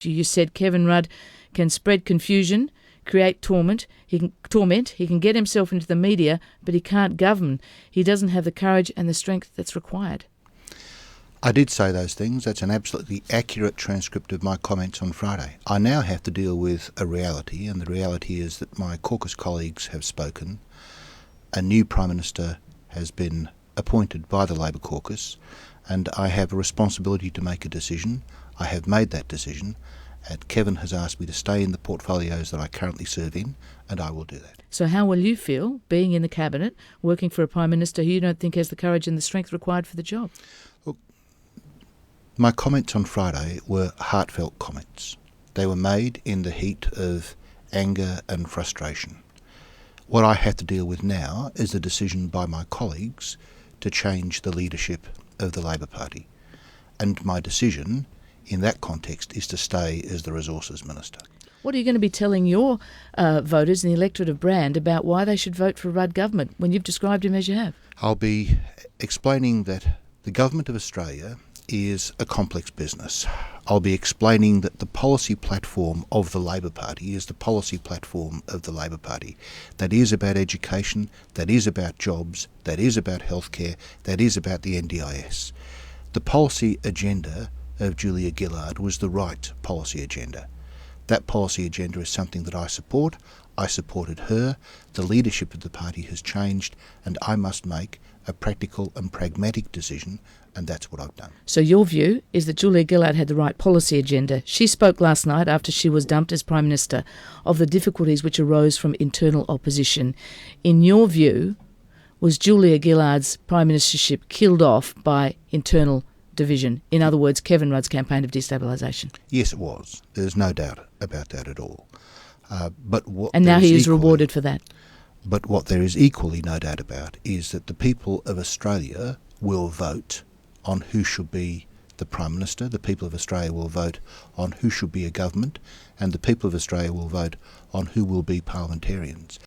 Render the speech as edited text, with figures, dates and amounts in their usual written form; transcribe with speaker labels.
Speaker 1: You said Kevin Rudd can spread confusion, create torment. He can get himself into the media, but he can't govern. He doesn't have the courage and the strength that's required.
Speaker 2: I did say those things. That's an absolutely accurate transcript of my comments on Friday. I now have to deal with a reality, and the reality is that my caucus colleagues have spoken. A new Prime Minister has been appointed by the Labor caucus, and I have a responsibility to make a decision. I have made that decision, and Kevin has asked me to stay in the portfolios that I currently serve in, and I will do that.
Speaker 1: So how will you feel being in the Cabinet, working for a Prime Minister who you don't think has the courage and the strength required for the job?
Speaker 2: Look, my comments on Friday were heartfelt comments. They were made in the heat of anger and frustration. What I have to deal with now is the decision by my colleagues to change the leadership of the Labor Party. And my decision in that context is to stay as the Resources Minister.
Speaker 1: What are you going to be telling your voters in the electorate of Brand about why they should vote for a Rudd government when you've described him as you have?
Speaker 2: I'll be explaining that the Government of Australia is a complex business. I'll be explaining that the policy platform of the Labor Party is the policy platform of the Labor Party. That is about education, that is about jobs, that is about healthcare, that is about the NDIS. The policy agenda of Julia Gillard was the right policy agenda. That policy agenda is something that I support. I supported her. The leadership of the party has changed, and I must make a practical and pragmatic decision, and that's what I've done.
Speaker 1: So your view is that Julia Gillard had the right policy agenda. She spoke last night after she was dumped as Prime Minister of the difficulties which arose from internal opposition. In your view, was Julia Gillard's Prime Ministership killed off by internal division? In other words, Kevin Rudd's campaign of destabilisation?
Speaker 2: Yes, it was. There's no doubt about that at all.
Speaker 1: And now he is rewarded for that.
Speaker 2: But what there is equally no doubt about is that the people of Australia will vote on who should be the Prime Minister, the people of Australia will vote on who should be a government, and the people of Australia will vote on who will be parliamentarians.